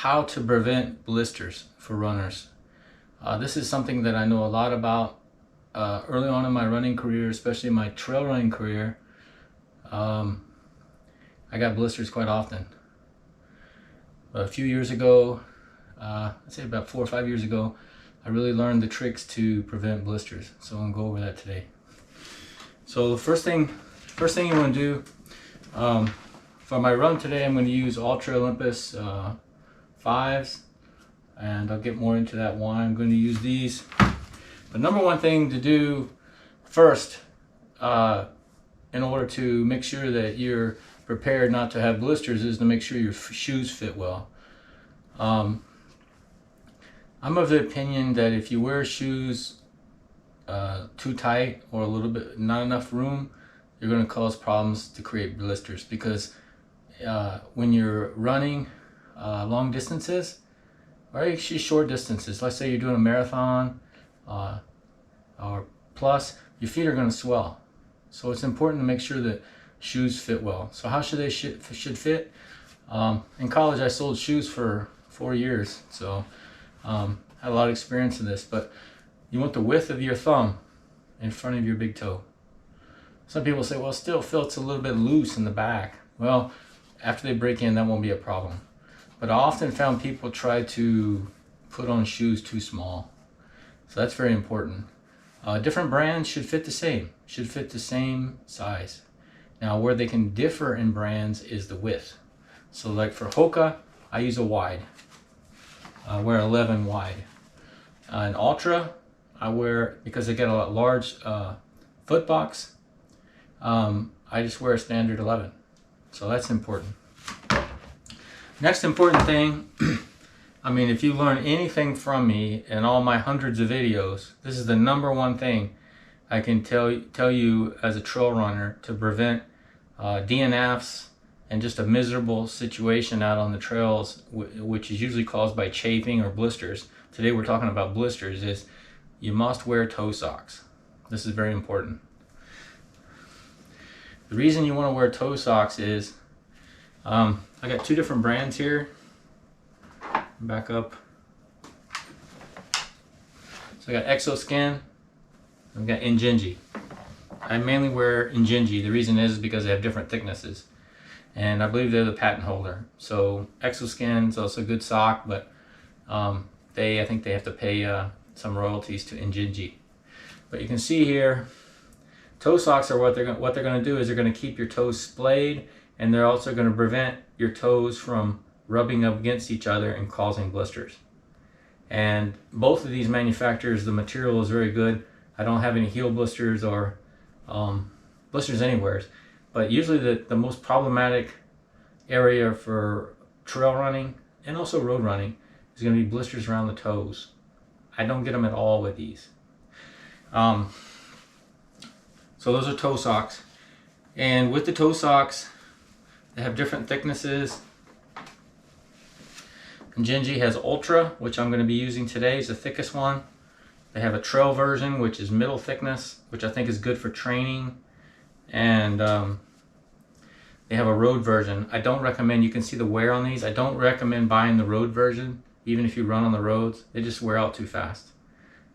how to prevent blisters for runners. This is something that I know a lot about early on in my running career, especially my trail running career. I got blisters quite often. A few years ago, I'd say about 4 or 5 years ago, I really learned the tricks to prevent blisters. So I'm gonna go over that today. So the first thing you want to do, for my run today, I'm going to use Ultra Olympus 5s, and I'll get more into that why I'm going to use these. The number one thing to do first, in order to make sure that you're prepared not to have blisters, is to make sure your shoes fit well. I'm of the opinion that if you wear shoes too tight or a little bit not enough room, you're going to cause problems to create blisters, because when you're running long distances or actually short distances, let's say you're doing a marathon or plus, your feet are going to swell. So it's important to make sure that shoes fit well. So how should they should fit? In college I sold shoes for 4 years, so had a lot of experience in this, but you want the width of your thumb in front of your big toe. Some people say, well, it still feels a little bit loose in the back. Well, after they break in, that won't be a problem. But I often found people try to put on shoes too small. So that's very important. Different brands should fit the same size. Now, where they can differ in brands is the width. So like for Hoka, I use a wide. I wear 11 wide. An Ultra, I wear, because they get a large foot box, I just wear a standard 11. So that's important. Next important thing, I mean, if you learn anything from me in all my hundreds of videos, this is the number one thing I can tell you as a trail runner to prevent DNFs and just a miserable situation out on the trails, which is usually caused by chafing or blisters. Today we're talking about blisters. Is you must wear toe socks. This is very important. The reason you want to wear toe socks is, I got two different brands here. Back up. So I got Exoskin, I've got Injinji. I mainly wear Injinji. The reason is because they have different thicknesses, and I believe they're the patent holder. So Exoskin is also a good sock, but I think they have to pay some royalties to Injinji. But you can see here, toe socks are what they're going to do is they're going to keep your toes splayed, and they're also going to prevent your toes from rubbing up against each other and causing blisters. And both of these manufacturers, the material is very good. I don't have any heel blisters or blisters anywhere, but usually the most problematic area for trail running and also road running is going to be blisters around the toes. I don't get them at all with these. So those are toe socks, and with the toe socks, they have different thicknesses. Injinji has Ultra, which I'm going to be using today, is the thickest one. They have a trail version, which is middle thickness, which I think is good for training, and they have a road version. I don't recommend, you can see the wear on these, I don't recommend buying the road version, even if you run on the roads. They just wear out too fast.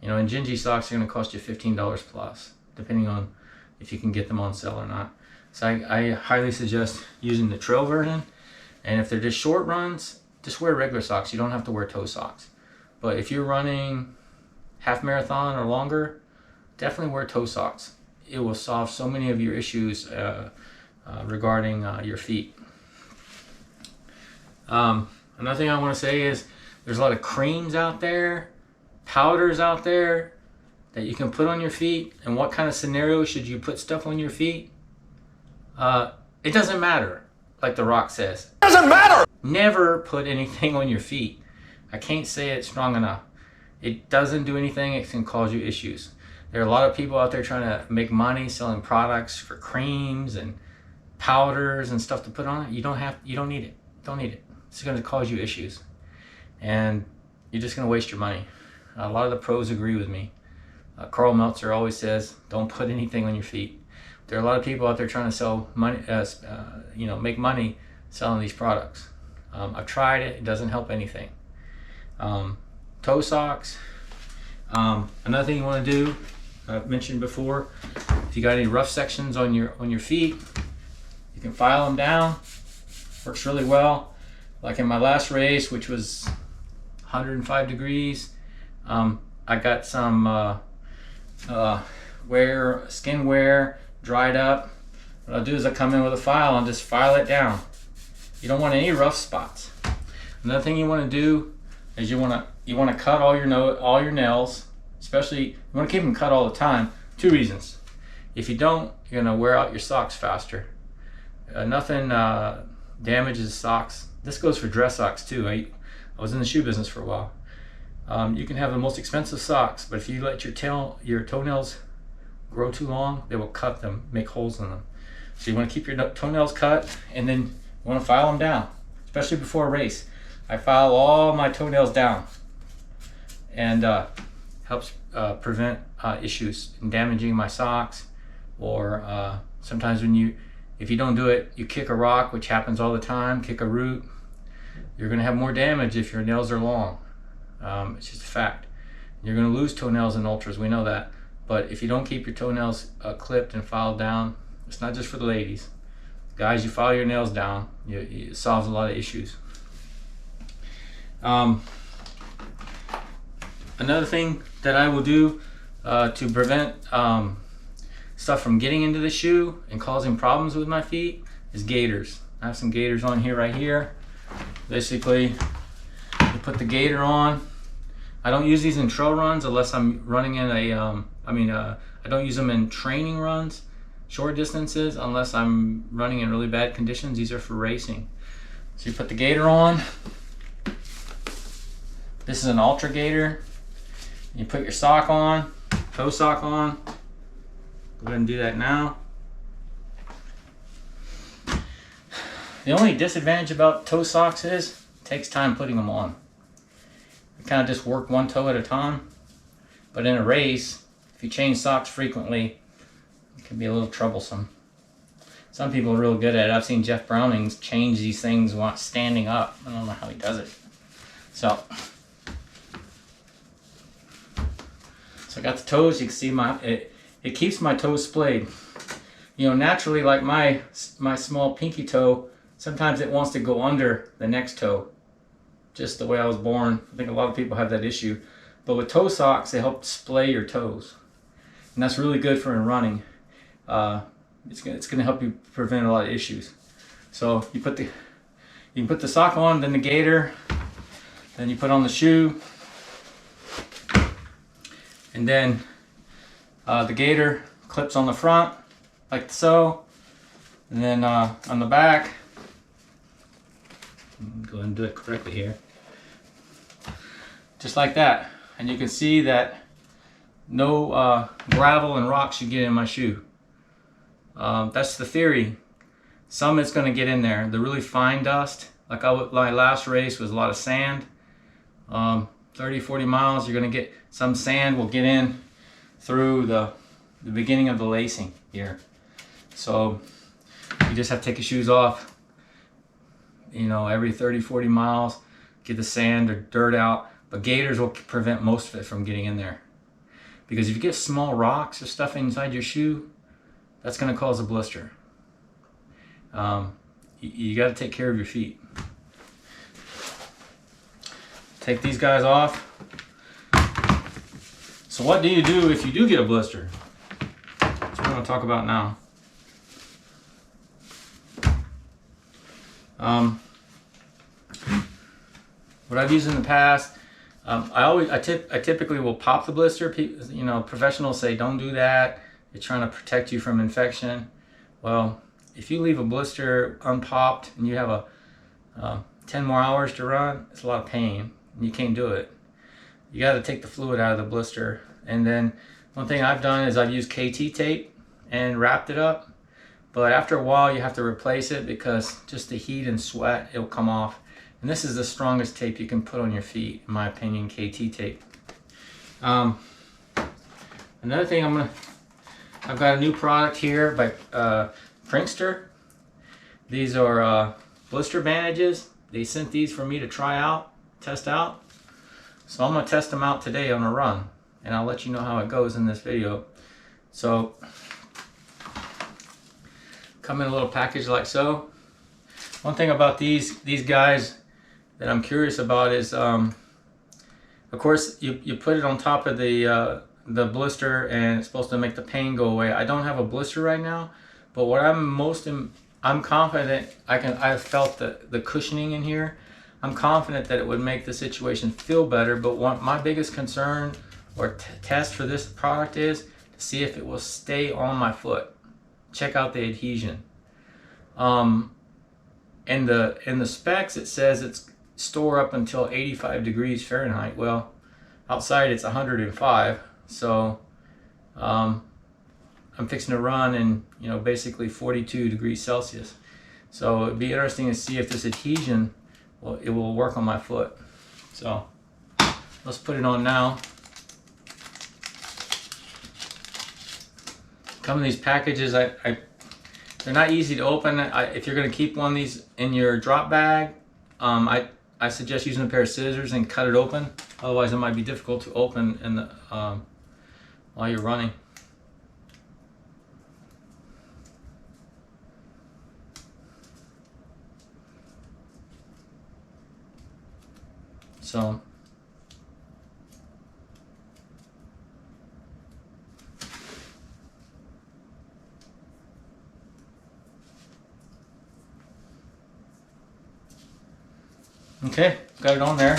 You know, Injinji socks are going to cost you $15 plus, depending on if you can get them on sale or not. So I highly suggest using the trail version, and if they're just short runs, just wear regular socks. You don't have to wear toe socks. But if you're running half marathon or longer, definitely wear toe socks. It will solve so many of your issues regarding your feet. Another thing I want to say is there's a lot of creams out there, powders out there that you can put on your feet. And what kind of scenario should you put stuff on your feet? It doesn't matter, like The Rock says. It doesn't matter! Never put anything on your feet. I can't say it strong enough. It doesn't do anything. It can cause you issues. There are a lot of people out there trying to make money selling products for creams and powders and stuff to put on it. You don't need it. Don't need it. It's going to cause you issues, and you're just going to waste your money. A lot of the pros agree with me. Carl Meltzer always says, don't put anything on your feet. There are a lot of people out there trying to sell money, make money selling these products. I've tried it, it doesn't help anything. Toe socks. Another thing you want to do, I've mentioned before, if you got any rough sections on your feet, you can file them down. Works really well. Like in my last race, which was 105 degrees, I got some skin wear, dried up. What I'll do is I come in with a file and just file it down. You don't want any rough spots. Another thing you want to do is you want to cut all your nails, especially you want to keep them cut all the time. 2 reasons. If you don't, you're going to wear out your socks faster. Nothing damages socks. This goes for dress socks too. I was in the shoe business for a while. You can have the most expensive socks, but if you let your toenails grow too long, they will cut them, make holes in them. So you want to keep your toenails cut, and then you want to file them down, especially before a race. I file all my toenails down, and helps prevent issues in damaging my socks, or sometimes if you don't do it, you kick a rock, which happens all the time, kick a root, you're going to have more damage if your nails are long. It's just a fact. You're going to lose toenails in ultras, we know that. But if you don't keep your toenails clipped and filed down, it's not just for the ladies. Guys, you file your nails down, it solves a lot of issues. Another thing that I will do to prevent stuff from getting into the shoe and causing problems with my feet is gaiters. I have some gaiters on here, right here. Basically, you put the gaiter on. I don't use these in trail runs unless I'm running in a, I don't use them in training runs, short distances, unless I'm running in really bad conditions. These are for racing. So you put the gaiter on. This is an ultra gaiter. You put your sock on, toe sock on. Go ahead and do that now. The only disadvantage about toe socks is it takes time putting them on. You kind of just work one toe at a time. But in a race, if you change socks frequently, it can be a little troublesome. Some people are real good at it. I've seen Jeff Brownings change these things while standing up. I don't know how he does it. So I got the toes. You can see it keeps my toes splayed. You know, naturally, like my small pinky toe, sometimes it wants to go under the next toe. Just the way I was born. I think a lot of people have that issue. But with toe socks, they help splay your toes. And that's really good for running. It's going to help you prevent a lot of issues. So you can put the sock on, then the gaiter, then you put on the shoe, and then the gaiter clips on the front like so, and then on the back, go ahead and do it correctly here, just like that. And you can see that no gravel and rocks should get in my shoe. That's the theory. Some it's going to get in there. The really fine dust, like my last race was a lot of sand. 30-40 miles, you're going to get some sand will get in through the beginning of the lacing here. So you just have to take your shoes off, you know, every 30-40 miles, get the sand or dirt out. But gaiters will prevent most of it from getting in there. Because if you get small rocks or stuff inside your shoe, that's going to cause a blister. You got to take care of your feet. Take these guys off. So what do you do if you do get a blister? That's what I'm going to talk about now. What I've used in the past, I typically will pop the blister. You know, professionals say don't do that. You're trying to protect you from infection. Well, if you leave a blister unpopped and you have 10 more hours to run, it's a lot of pain and you can't do it. You got to take the fluid out of the blister. And then one thing I've done is I've used KT tape and wrapped it up. But after a while you have to replace it because just the heat and sweat, it'll come off. And this is the strongest tape you can put on your feet, in my opinion, KT tape. Another thing I've got a new product here by Prankster. These are blister bandages. they sent these for me to try out, test out. So I'm gonna test them out today on a run, and I'll let you know how it goes in this video. So, come in a little package like so. One thing about these guys that I'm curious about is, of course, you put it on top of the blister, and it's supposed to make the pain go away. I don't have a blister right now, but what I'm confident I felt the cushioning in here. I'm confident that it would make the situation feel better, but my biggest concern or test for this product is to see if it will stay on my foot. Check out the adhesion. In the specs it says it's store up until 85 degrees Fahrenheit. Well, outside it's 105, so I'm fixing to run in, you know, basically 42 degrees Celsius. So it'd be interesting to see if this adhesion, well, it will work on my foot. So let's put it on now. Come in these packages. They're not easy to open. If you're going to keep one of these in your drop bag, I suggest using a pair of scissors and cut it open. Otherwise, it might be difficult to open in the while you're running. So okay, got it on there.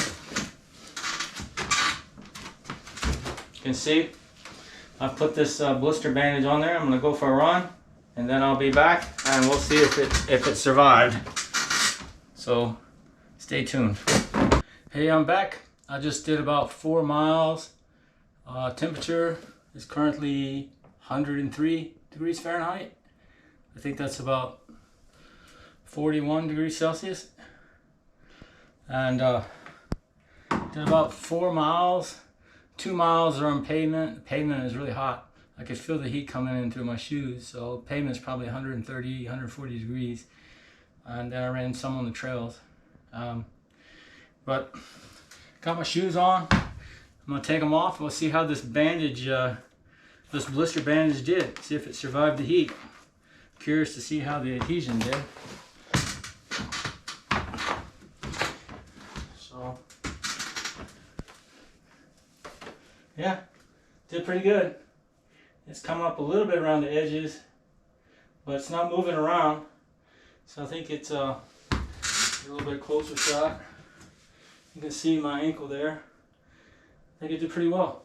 You can see I've put this blister bandage on there. I'm going to go for a run, and then I'll be back and we'll see if it survived. So stay tuned. Hey, I'm back. I just did about 4 miles. Temperature is currently 103 degrees Fahrenheit. I think that's about 41 degrees Celsius. And did about 4 miles. 2 miles are on pavement. The pavement is really hot. I could feel the heat coming in through my shoes. So pavement is probably 130, 140 degrees. And then I ran some on the trails. But got my shoes on. I'm gonna take them off. We'll see how this bandage, this blister bandage did. See if it survived the heat. Curious to see how the adhesion did. So, yeah, did pretty good. It's come up a little bit around the edges, but it's not moving around. So I think it's a little bit closer shot. You can see my ankle there. I think it did pretty well.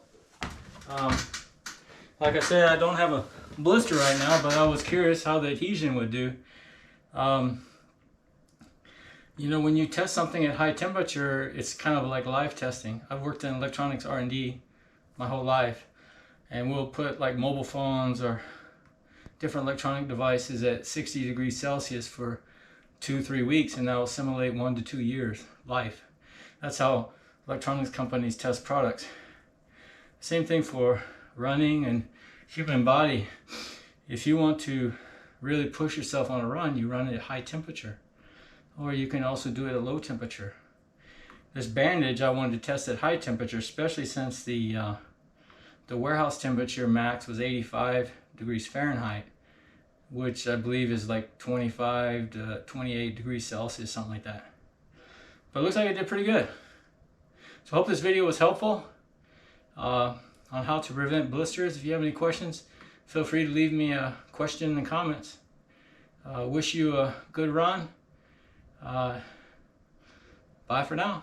Like I said, I don't have a blister right now, but I was curious how the adhesion would do. You know, when you test something at high temperature, it's kind of like live testing. I've worked in electronics R&D my whole life, and we'll put like mobile phones or different electronic devices at 60 degrees Celsius for 2-3 weeks, and that will simulate 1 to 2 years life. That's how electronics companies test products. Same thing for running and human body. If you want to really push yourself on a run, you run at high temperature, or you can also do it at low temperature. This bandage I wanted to test at high temperature, especially since the warehouse temperature max was 85 degrees Fahrenheit, which I believe is like 25 to 28 degrees Celsius, something like that. But it looks like it did pretty good. So I hope this video was helpful on how to prevent blisters. If you have any questions, feel free to leave me a question in the comments. Wish you a good run. Bye for now.